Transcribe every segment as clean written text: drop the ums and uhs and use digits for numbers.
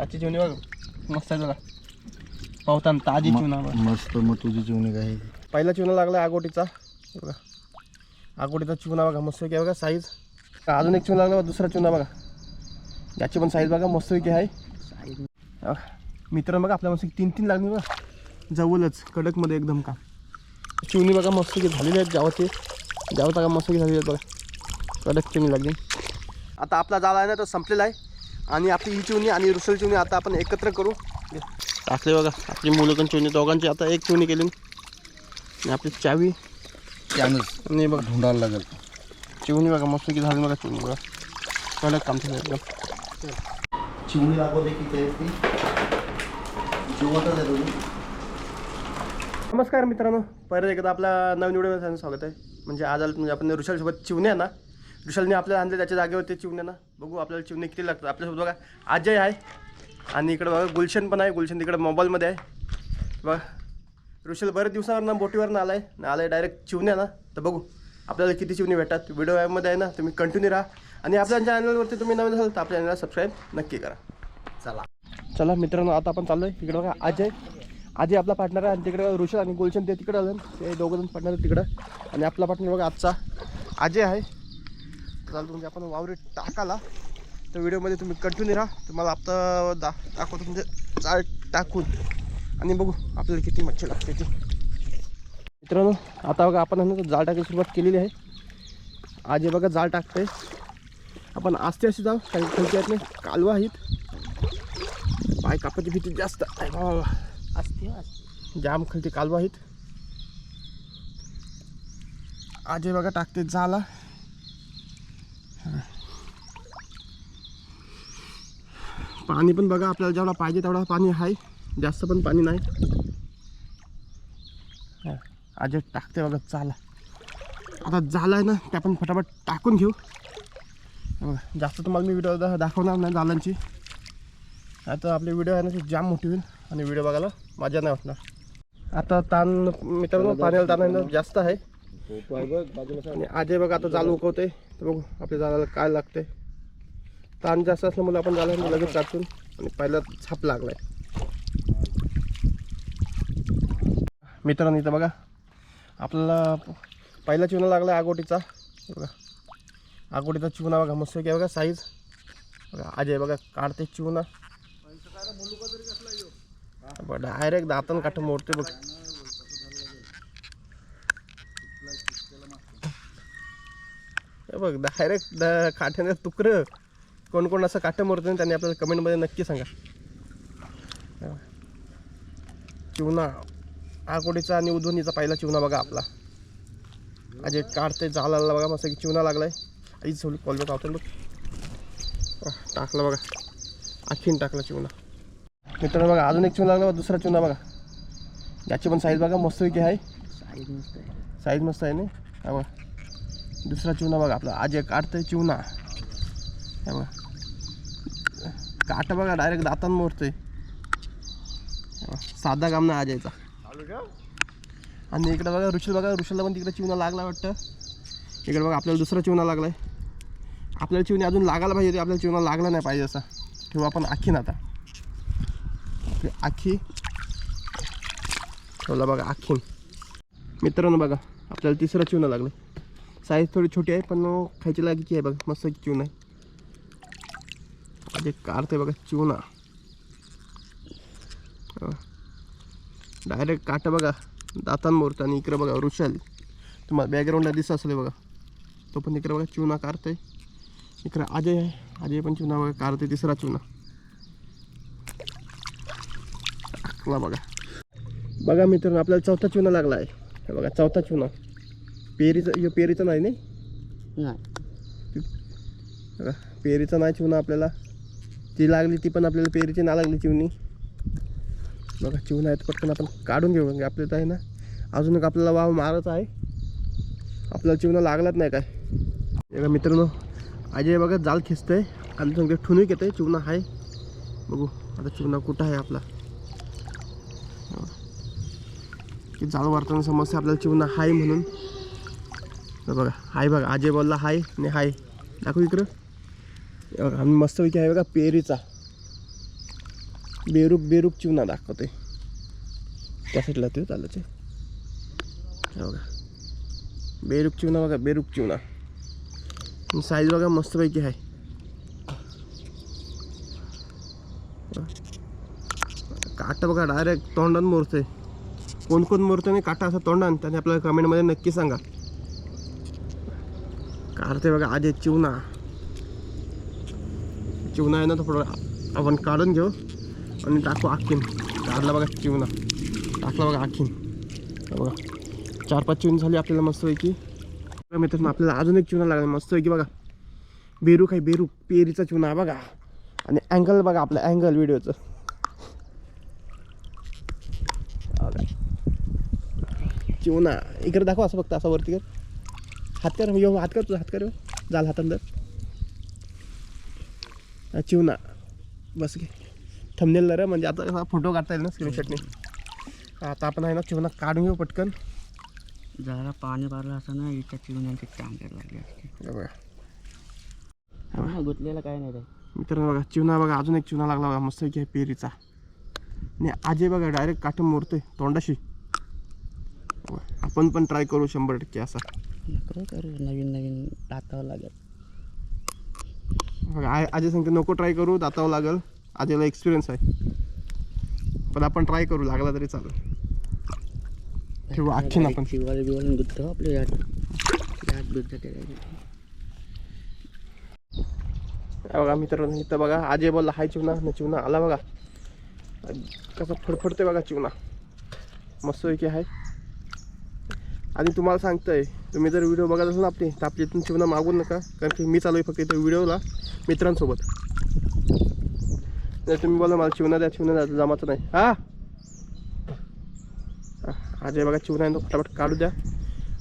ताजी चिवणी बघ मस्त आहे. तुला पावताना ताजी चिवणा बघ मस्त. मग तुझी चिवणी काय? पहिला चिवणा लागला आगोटीचा बघा. आगोटीचा चिवणा बघा मस्तपैकी आहे बघा साईज. अजून एक चिवणा लागला दुसरा चिवणा बघा. याची पण साईज बघा मस्तपैकी आहे. मित्रांनो बघा आपल्या मस्त 3-3 लागली बघा जवळच कडकमध्ये एकदम का. चिवणी बघा मस्तपैकी झालेली आहेत गावाचे. गावात बघा मस्तपैकी झालेली आहेत बघा. कडक चिवणी लागली. आता आपला जाळा आहे ना तो संपलेला आहे. आणि आपली ही चिवणी आणि रुसल चिवणी आता आपण एकत्र करू. टाकले बघा आपली मुलं चिवणी दोघांची आता एक चिवणी केली. आणि आपली चावी त्यानंच आणि बघा ढोंडायला लागेल. चिवणी बघा मस्त की झाली बघा चिवणी बघा. कडक काम झालं एकदम. चिवणी दाखवते की ते चिवतच आहे तुम्ही. नमस्कार मित्रांनो, परत एकदा आपल्या नवीन व्हिडिओमध्ये स्वागत आहे. म्हणजे आज म्हणजे आपण ऋषालसोबत चिवण्या ना ऋषालने आपल्याला आणले त्याच्या जागेवरती चिवण्या ना. बघू आपल्याला चिवणे किती लागतात. आपल्यासोबत बघा अजय आहे आणि इकडं बघा गुलशन पण आहे. गुलशन तिकडं मोबाईलमध्ये आहे बघा. ऋषाल बरेच दिवसावरनं बोटीवरनं आलाय डायरेक्ट चिवण्या ना. तर बघू आपल्याला किती चिवणी भेटतात. व्हिडिओमध्ये आहे ना तुम्ही कंटिन्यू राहा. आणि आपल्या चॅनलवरती तुम्ही नवीन असाल तर आपल्या चॅनलला सबस्क्राईब नक्की करा. चला मित्रांनो आता आपण चाललो आहे. इकडं बघा अजय आपला पार्टनर आहे. आणि तिकडे ऋषाल आणि गुलशन ते तिकडे आलं. ते दोघं पार्टनर आहेत तिकडं. आणि आपला पार्टनर बघा आजचा अजय आहे. चालतो म्हणजे आपण वावरी टाकाला. तर व्हिडिओमध्ये तुम्ही कंटिन्यू राहा. तुम्हाला आता दाखवतो म्हणजे जाळ टाकून आणि बघू आपल्याला किती मच्छी लागते ती. मित्रांनो आता बघा आपण जाळ टाकायची सुरुवात केलेली आहे. अजय बघा जाळ टाकते. आपण आस्ते असे जाऊ काही खलती आहेत नाही. कालवा आहेत. पाय कापाची भीती जास्त असते. जाम खलती कालवा आहेत. अजय बघा टाकते जाला. पाणी पण बघा आपल्याला जेवढा पाहिजे तेवढा पाणी आहे. जास्त पण पाणी नाही. अजय टाकते बघा जाला. आता जाला आहे ना ते आपण फटाफट टाकून घेऊ. बघा जास्त तुम्हाला मी व्हिडिओ दाखवणार नाही जालांची. आता आपली व्हिडिओ आहे ना ती जाम मोठी होईल आणि व्हिडिओ बघायला मजा नाही वाटणार. आता ताण मित्रांनो पाण्याला ताण जास्त आहे. आणि अजय बघा आता जाल उकवते. तर बघू आपल्या जाळाला काय लागते. ताण जास्त असल्यामुळे आपण जाळं लगेच काढून आणि पहिला छाप लागलाय. मित्रांनो इथं बघा आपल्याला पहिला चिवणा लागला आगोटीचा बघा. आगोटीचा चिवणा बघा मस्त काय बघा साईज बघा. अजय बघा काढते चिवणा डायरेक्ट दातान काठ मोडते बघ. बघ डायरेक्ट काठ्याने तुकडं. कोण असं काठं मोडतं त्यांनी आपल्याला कमेंटमध्ये नक्की सांगा. चिवणा आगोटीचा आणि उधवणीचा पहिला चिवणा बघा आपला. अजय काढते जाळाला बघा मस्त चिवणा लागलाय. आई सोडली कॉल बघ बघ टाकला बघा. आणखीन टाकला चिवणा. मित्रांनो बघा अजून एक चिवणा लागला. दुसरा चिवणा बघा. याची पण साईज बघा मस्तपैकी आहे. साईज मस्त आहे ना. हा बघा दुसरा चिवणा बघा आपला. अजय काढतंय चिवणा. हे बघा काट बघा डायरेक्ट दातान मोडतोय. साधा काम नाही अजयचा. आणि इकडे बघा ऋषल बघा. ऋषलला पण तिकडे चिवणा लागला वाटतं. इकडे बघा आपल्याला दुसरा चिवणा लागलाय. आपल्याला चिवणी अजून लागायला पाहिजे. आपल्याला चिवणा लागला नाही पाहिजे असा. ठेवू आपण आखीन. आता आखी ठेवला बघा आखीन. मित्रांनो बघा आपल्याला तिसरा चिवणा लागला. साईज थोडी छोटी आहे पण खायची लागायची आहे बघा. मस्त चिवणा आहे. अजय काढते बघा चिवणा. डायरेक्ट काट बघा दातान मोडतं. आणि इकडे बघा ऋषाल तुम्हाला बॅकग्राऊंडला दिसत असेल बघा. तो पण इकडे बघा चिवणा काढतोय. इकडे अजय आहे. अजय पण चिवणा बघा काढते. तिसरा चिवणा टाकला बघा. बघा मित्रांनो आपल्याला चौथा चिवणा लागला आहे. हे बघा चौथा चिवणा. पेरीचा नाही बघा. पेरीचा नाही चिवणा आपल्याला. ती लागली ती पण आपल्याला पेरीची ना लागली चिवणी बघा. चिवणा आहे पटकन आपण काढून घेऊ. म्हणजे आपल्याला आहे ना अजून एक आपल्याला वाव मारत आहे. आपल्याला चिवणा लागलाच नाही काय. बघा मित्रांनो अजय बघा जाल खिचतंय आणि सांगते ठुणूक येते. चिवणा आहे बघू आता चिवणा कुठं आहे आपला. की जाळ वारताना समस्या आपल्याला चिवणा हाय म्हणून. तर बघा हाय बघा. अजय बोलला हाय आणि हाय दाखवू इकडं. आम्ही मस्तपैकी आहे बघा पेरीचा. बेरूक चिवणा दाखवते त्या साईडला ते चालच आहे बघा. बेरूक चिवणा बघा, बेरूक चिवणा साईज बघा मस्तपैकी आहे. काटा बघा डायरेक्ट तोंडान मोरतंय. कोण मोरतं नाही काटा असं तोंडान, त्याने आपल्याला कमेंटमध्ये नक्की सांगा. काढते बघा आज चिवणा आहे ना, तो थोडं आपण काढून घेऊ आणि टाकू आखीन. काढला बघा चिवणा, टाकला बघा आखीन. बघा 4-5 चिवणी झाली आपल्याला मस्तपैकी. मित्रांनो आपल्याला अजून एक चिवणा लागला मस्तपैकी बघा. बेरूक आहे, बेरूक पेरीचा चिवणा आहे बघा. आणि अँगल बघा आपलं, अँगल व्हिडिओचं चिवणा इकडे दाखवा. असं फक्त असं वरती कर, हात कर येऊ, हात कर तुझा, हात कर झाला हातांदर चिवणा. बस घे थंबनेल जरा, म्हणजे आता फोटो काढता येईल ना स्क्रीनशॉटने. आता आपण आहे ना चिवणा काढून घेऊ पटकन. जरा पाणी भरलं असं ना, इथं चिवण्याची चांगली लागली असते. बघा गुतलेलं काय नाही रे मित्रांनो. बघा चिवणा बघा, अजून एक चिवणा लागला बघा मस्तपैकी पेरीचा. आणि आजे बघा डायरेक्ट काठं मोडतोय तोंडाशी. आपण पण ट्राय करू 100% असा. करू नवीन टाकावं लागेल. बघा आजे सांगते नको ट्राय करू, दातावं लागेल. आजेला एक्सपिरियन्स आहे, पण आपण ट्राय करू, लागला तरी चालेल. ठेवू आखीन आपण. शिवाला गुत्त आपल्या यात दूध बघा मित्रांनो इथं बघा आजे बोलला हाय चिवणा, चिवणा आला बघा. कसं फडफडते बघा चिवणा, मस्तपैकी आहे. आणि तुम्हाला सांगतोय, तुम्ही जर व्हिडिओ बघत असाल आपली, तर आपली इथून चिवणा मागू नका, कारण की मी चालू आहे फक्त इथं व्हिडिओला मित्रांसोबत. जर तुम्ही बोला मला चिवणा द्या जमाचं नाही. हा आजे बघा चिवणा आहे तो फटाफट काढू द्या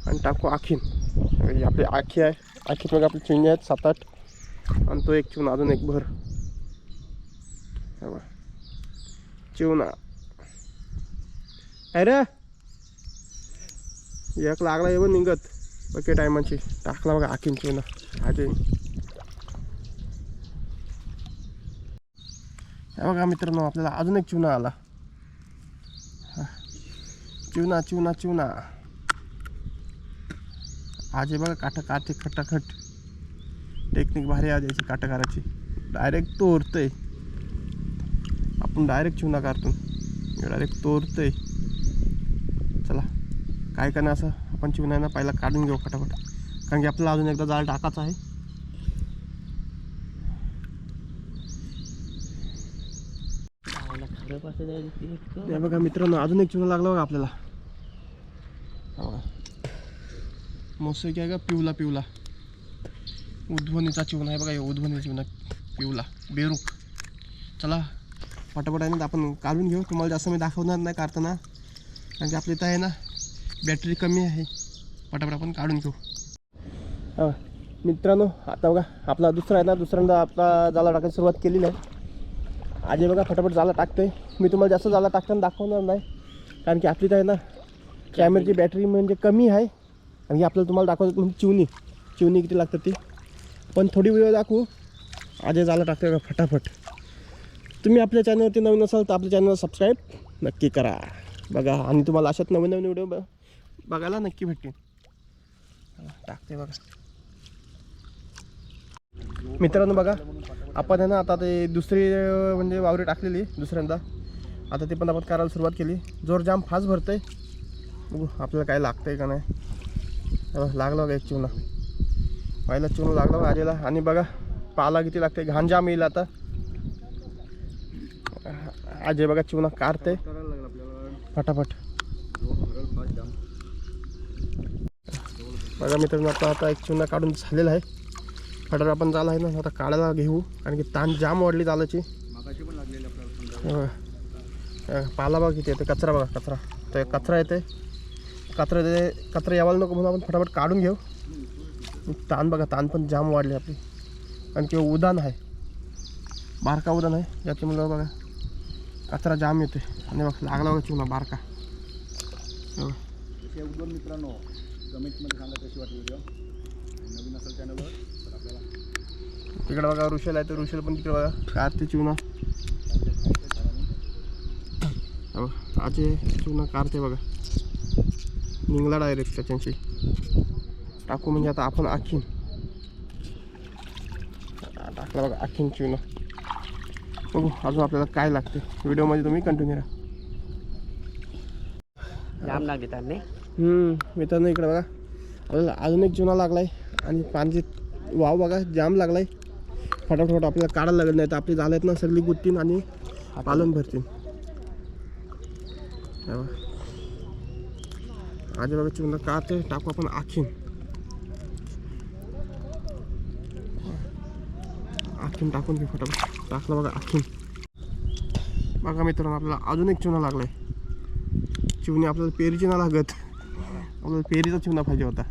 आणि टाकू आखीन. आपली आखी आहे, आखीत मग आपली चिवणी आहेत 7-8. आणि तो एक चिवणा, अजून एक भर चिवणा. अरे एक लागला येऊन निघत बके टायमाची. टाकला बघा आखीन चिवणा आजे. हे बघा मित्रांनो आपल्याला अजून एक चिवणा आला. चिवणा आजे बघा काटा काढते खटाखट. टेक्निक भारी आजायची काटाकाराची. डायरेक्ट तोरतंय, आपण डायरेक्ट चिवणा काढतो, डायरेक्ट तोरतंय. चला काय करणार, असं आपण चिवणा ना पहिला काढून घेऊ फटाफट, कारण की आपल्याला अजून एकदा जाळ टाकायचा आहे. हे बघा मित्रांनो अजून एक चिवणा लागला बघा आपल्याला. मस्त काय का पिवला उध्वनीचा चिवणा आहे बघा. उध्वनी चिवणा पिवला बेरूक. चला फटाफट आहे ना आपण काढून घेऊ. तुम्हाला जास्त मी दाखवणार नाही काढताना, कारण की आपल्या इथं आहे ना बॅटरी कमी आहे. फटाफट आपण काढून घेऊ. हां मित्रांनो आता बघा आपला दुसरा आहे ना, दुसऱ्यांदा आपला जाला टाकायला सुरुवात केलेली आहे. आजी बघा फटाफट जाला टाकतोय. मी तुम्हाला जास्त जाला टाकताना दाखवणार नाही, कारण की आपली इथं आहे ना कॅमेराची बॅटरी म्हणजे कमी आहे. आणि आपल्याला तुम्हाला दाखवतो म्हणजे चिवणी किती लागतात ती, पण थोडी वेळ दाखवू. आजी जाला टाकतोय बघा फटाफट. तुम्ही आपल्या चॅनलवरती नवीन असाल तर आपल्या चॅनलला सबस्क्राईब नक्की करा बघा. आणि तुम्हाला अशाच नवीन व्हिडिओ बघायला नक्की भेटतील. टाकते बघा मित्रांनो. बघा आपण आहे ना आता ते दुसरी म्हणजे वावरी टाकलेली दुसऱ्यांदा. आता ते पण आपण करायला सुरुवात केली. जोर जाम फास्ट भरतंय. बघू आपल्याला काय लागतंय का नाही. लागला बघा एक चिवणा, पहिला चिवणा लागला बघा आजीला. आणि बघा पाला किती लागते, घाण जाम येईल आता. आजी बघा चिवणा काढते फटाफट. बघा मित्रांनो आता एक चिवणा काढून झालेला आहे. फटाफट आपण झाला आहे ना आता काढायला घेऊ, कारण की ताण जाम वाढली चालायची. पाला बघा किती येते, कचरा बघा कचरा. तर कचरा येते, कचरा यावायला नको म्हणून आपण फटाफट काढून घेऊ. ताण बघा, ताण पण जाम वाढली आपली, कारण की उदान आहे, बारका उदान आहे. याच्यामुळे बघा कचरा जाम येते. आणि बघ लागला बघा चिवणा बारका. उद्वन मित्रांनो कमेंटमध्ये सांगा कशी वाटली व्हिडिओ. नवीन असेल चॅनलवर तर आपल्याला तिकडे बघा ऋषल आहे, तर ऋषल पण तिकडे बघा काढते चिवणा. आजे चुना काढते बघा, निघला डायरेक्ट त्याच्याशी टाकू म्हणजे आता आपण आखीन टाकला बघा, आखीन चुना. बघू अजून आपल्याला काय लागते, व्हिडिओमध्ये तुम्ही कंटिन्यू राहा. जाम लागले त्यांनी. मित्रांनो इकडे बघा, आपल्याला अजून एक चुना लागलाय आणि पाण्याची वाव बघा जाम लागलाय. फटाफट आपल्याला काढायला लागत नाही तर आपली झालेत ना सगळी गुत्तीन आणि पालन भरतील. आज बघा चुना काढते, टाकू आपण आखीन. आखीन टाकून घे फटाफट. टाकला बघा आखीन. बघा मित्रांनो आपल्याला अजून एक चुना लागलाय. चिवणी आपल्याला पेरीची ना लागत, आपल्याला पेरीचा चिवणा पाहिजे होता.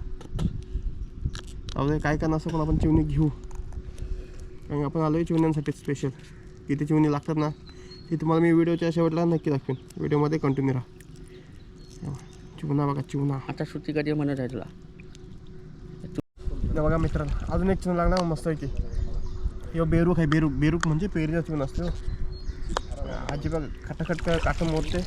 आपल्याला काय का नसं पण आपण चिवणी घेऊ, कारण आपण आलो आहे चिवण्यांसाठी स्पेशल. किती चिवणी लागतात ना ते तुम्हाला मी व्हिडिओच्या शेवटला नक्की दाखवेन. व्हिडिओमध्ये कंटिन्यू राहा. चिवणा बघा चिवणा. आता सुट्टी कधी म्हणत आहे तुला. बघा मित्रांनो अजून एक चिवणा लागला मस्त आहे की. हे बेरूक आहे, बेरूक. बेरूक म्हणजे पेरीचा चिवणा असतो. आजी बघा खटाखट काटं मोडते.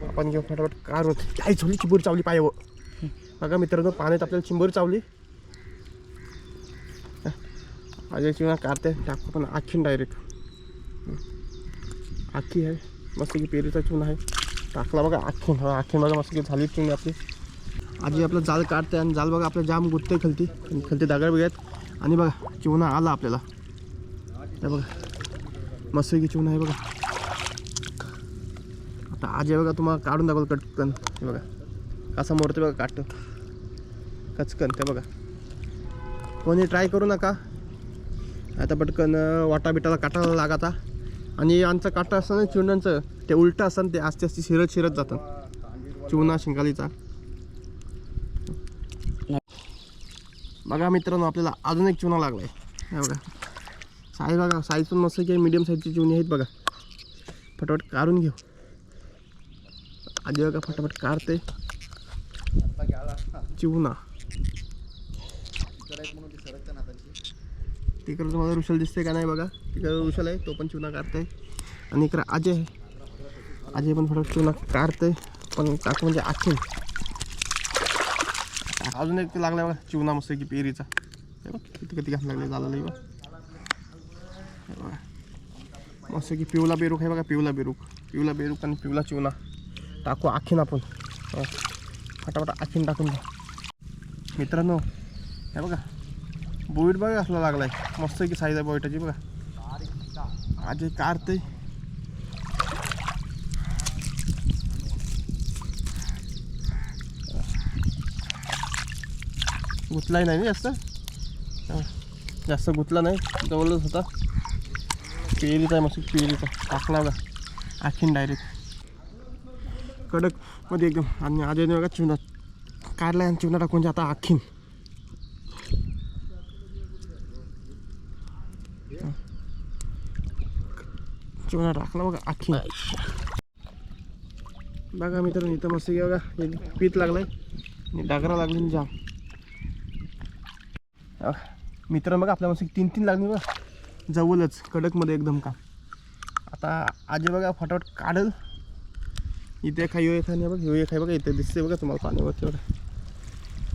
आपण घेऊ फटाफट कार होत. काही झाली चिंबोरी चावली पायावर. बघा मित्रांनो पाण्यात आपल्याला चिंबोरी चावली. आज चिवणा काढते, टाकू पण आखीन डायरेक्ट. आखी आहे मस्त की, पेरीचा चुना आहे. टाकला बघा आखीन. हा आखीन बघा मस्त की झाली चिवणी आपली. आजी आपलं जाल काढते आणि जाल बघा आपल्या जाम गुत्ते खालती खालती दगड बघायत. आणि बघा चिवणा आला आपल्याला. त्या बघा मस्त की चिवणा आहे बघा. आता आजी बघा तुम्हाला काढून दाखवलं कटकन. हे बघा कसा मोडते बघा काट कचकन. ते बघा कोणी ट्राय करू नका. आता पटकन वाटा बिटाला काटायला लागाता. आणि आमचं काटा असतं ना चिवण्यांचं ते उलटं असतं, ते आस्ते आस्ते शिरत जातं चिवणा शिंगालीचा. बघा मित्रांनो आपल्याला अजून एक चिवणा लागलाय. हे बघा साईज बघा, साईज पण मस्त की मीडियम साईजची चिवणी आहेत बघा. फटाफट काढून घेऊ. आधी बघा फटाफट काढते चिवणा. तिकडं तुम्हाला रुशल दिसते का नाही बघा, तिकडं रुशल आहे तो पण चिवणा काढते. आणि इकडं अजय आहे, अजय पण फटाफट चिवणा काढते पण टाकू म्हणजे आखीन. अजून एक लागला बघा चिवणा मस्त की पेरीचा. किती किती घास लागले झालं बघा. मस्त की पिवला बेरूक आहे बघा, पिवला बेरूक. पिवला बेरूक आणि पिवला चिवणा टाकू आखीन आपण. फटाफट आखीन टाकून घ्या मित्रांनो. हे बघा बोईट बघा असला लागलाय मस्त की साईज आहे बोईटाची बघा. आजी काढते. गुतलाही नाही जास्त, जास्त गुतला नाही, जवळच होता. पेरीचा आहे मस्त पेरीचा. टाकला बघा आखीन डायरेक्ट कडक मध्ये एकदम. आणि आजीने बघा चिवणा काढला आणि चिवणा टाकून आता आखीन. चिवणा टाकला बघा आखीन. बघा मित्रांनो इथं मस्त बघा एक पीत लागलाय आणि डागरा लागली जाम. मित्रांनो बघा आपल्या मस्त 3-3 लागली बघा जवळच कडकमध्ये एकदम का. आता आजी बघा फटाफट काढल. इथे खाई एक आहे बघा, ह्यो एक आहे बघा, इथे दिसते बघा तुम्हाला पाण्यावरती बघा.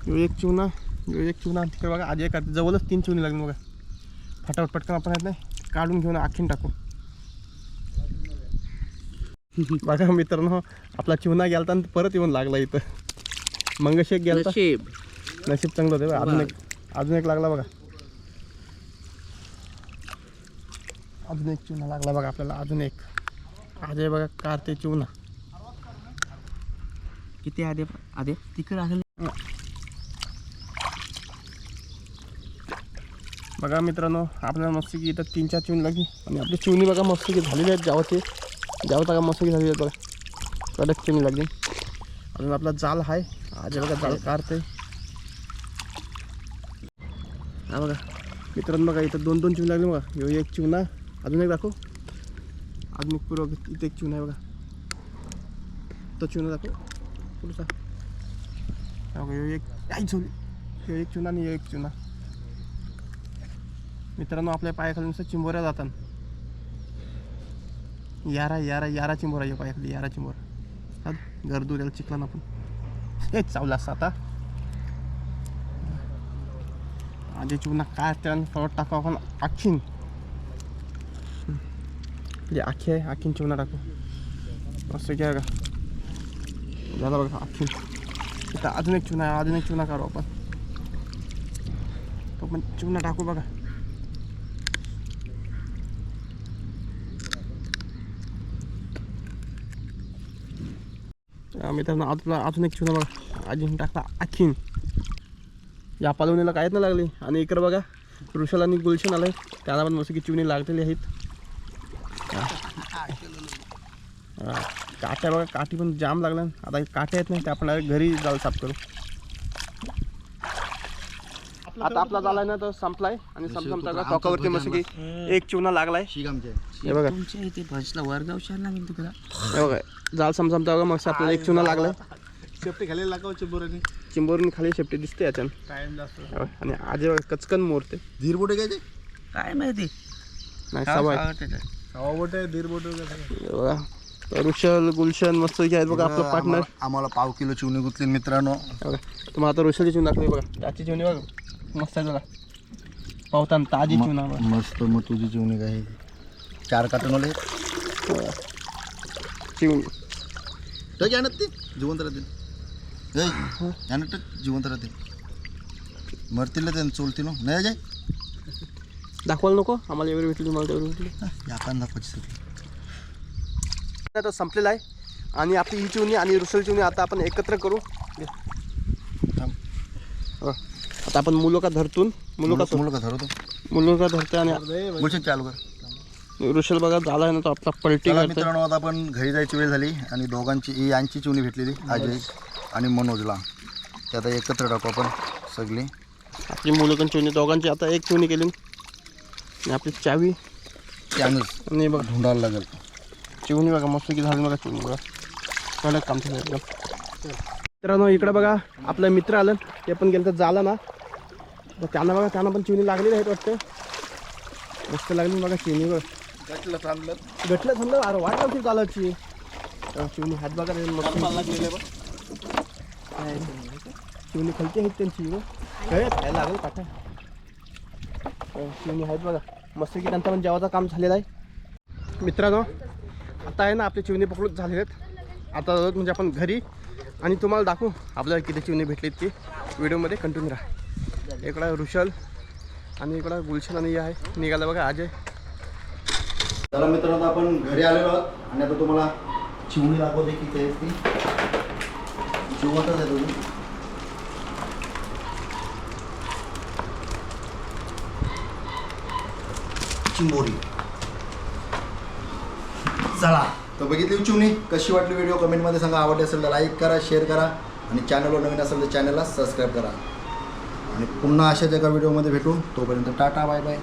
ह्यो एक चिवणा, ह्यो एक चिवणा. तिकडे बघा आजी काढते जवळच 3 चिवणी लागली बघा. फटाफट पटकन आपण येत नाही काढून घेऊन आखीन टाकू. बघा मित्रांनो आपला चिवणा गेलता आणि परत येऊन लागला इथं. मंगेश एक गेलता, नशीब चांगलं होतं बघा. अजून एक लागला बघा. अजून एक चिवणा लागला बघा आपल्याला. अजून एक आजे बघा काढते चिवणा. किती आधे आधे तिकडे असेल बघा मित्रांनो आपल्याला मस्त की इथं 3-4 चिवणी लागली. आणि आपली चिवणी बघा मस्त की झालेली आहेत जावते का मस्त की झालेली आहेत बघा. कडक चिवणी लागली. अजून आपला जाल आहे. आजी बघा जाल काढते. हा बघा मित्रांनो बघा इथं 2-2 चिवणी लागली बघा. ह्यो एक चिवणा. अजून एक दाखव. अजून एक पुरं इथे एक चिवणा आहे बघा. तो चिवणा दाखव पुढचा. ह्यो एक काय चिवणी, ह्यो एक चिवणा आणि ह्यो एक चिवणा. मित्रांनो आपल्या पायाखाली नुसतं चिंबोऱ्या जातात. यारा चिंबोरा आहे पाय यारा चिंबोरा. चाल गर्दू त्याला चिकला ना आपण हेच चावला असता आता. आधी चिवना काय त्यानं फळत टाकू आपण आखीन जे आखी आहे आखीन चिवना टाकू मस्त घ्या का झाला बघा आखीन. इथं अजून एक चिवना काढू आपण तो पण चिवना टाकू बघा. मित्रांनो अजून एक चिवना बघा अजून टाकला आखीन. या पालवणीला काहीच नाही लागली. आणि इकडं बघा ऋषल आणि गुलशन आलंय त्याला पण मस्त की चिवणी लागलेली आहेत. काट्या बघा काठी पण जाम लागल्या. आता काट्या येत नाही ते आपण घरी जाऊ साफ करू. आता आपला झालाय ना तो संपलाय आणि संपता टोकावरती मस्त की एक चिवना लागलाय. हे बघा तुमच्या इथे बसला वरगावशाल ना मी तिकडं. हे बघा जाल समजता बघा मस्त आपल्याला एक चिवना लागलाय. शेपटी खाली लागाव चिंबोराने चिंबोरून खाली शेपटी दिसते याच्यानं. टाइम जास्त आणि आज कचकन मोरते धीर बोटे घ्यायचे काय माहिती नाही सवय. हवा बोटे धीर बोटे बघा ऋषल गुलशन मस्त आहेत बघा आपलं पार्टनर. आम्हाला पाव किलो चिवणी गुतली मित्रांनो. बघा तुम्हाला आता ऋषलची चिवणी दाखवली बघा त्याची चिवणी बघा मस्त आहे बघा पावताना ताजी चिवणा बघा. मस्त मग तुझी चिवणी काय 4 कार्टनवाले चिवणी टक आणत ते जिवंत राहतील. आणत जिवंत राहतील मरतील ना त्यांना चोलतील नाही जाय दाखवायला नको आम्हाला एवढी भेटली मला तेवढी भेटली. याकांदा 25 आता संपलेला आहे आणि आपली ही चिवणी आणि ऋषल चिवणी आता आपण एकत्र करू. आता आपण मुलोका धरतून मुलोका धरतो आणि बोलशील चालू कर. ऋषल बघा झाला आहे ना तो आपला पलटी चला करतो. मित्रांनो आता आपण घरी जायची वेळ झाली आणि दोघांची यांची चिवणी भेटलेली अजय आणि मनोजला ते आता एकत्र टाकू आपण सगळी. आपली मुलोकन चिवणी दोघांची आता एक चिवणी केली आणि आपली चावी त्यानंच आणि बघा ढुंढायला लागेल. चिवणी बघा मस्त की झाली बघा चिवणी बघा कडक काम झालं एकदम. मित्रांनो इकडं बघा आपलं मित्र आलं ते पण गेलं तर झालं ना तर त्यांना पण चिवणी लागलेली आहेत वाटतं. मस्त लागली बघा चिवणी बघा गटलं थांबलं अरे वाट लावतील चालायची चिवणी हात बघा चिवणी खालची आहेत त्यांची काय लागेल काटा चिवणी आहेत बघा मस्त की त्यांचा पण जेवायचं काम झालेलं आहे. मित्रांनो आता आहे ना आपली चिवणी पकडून झालेले आहेत. आता म्हणजे आपण घरी आणि तुम्हाला दाखवू आपल्याला किती चिवणी भेटलीत ती व्हिडिओमध्ये कंटिन्यू राहा. इकडं ऋषल आणि इकडं गुलशन आणि आहे निघाला बघा अजय. चला मित्रांनो आपण घरी आलेलो आहोत आणि आता तुम्हाला चिवणी दाखवते की ते ती जिवंतच आहे तुम्ही. चिंबोरी चला तर बघितली चिवणी कशी वाटली व्हिडिओ कमेंटमध्ये सांगा. आवडली असेल तर लाईक करा शेअर करा आणि चॅनलवर नवीन असेल तर चॅनलला सबस्क्राईब करा आणि पुन्हा अशाच एका व्हिडिओमध्ये भेटू. तोपर्यंत टाटा बाय बाय.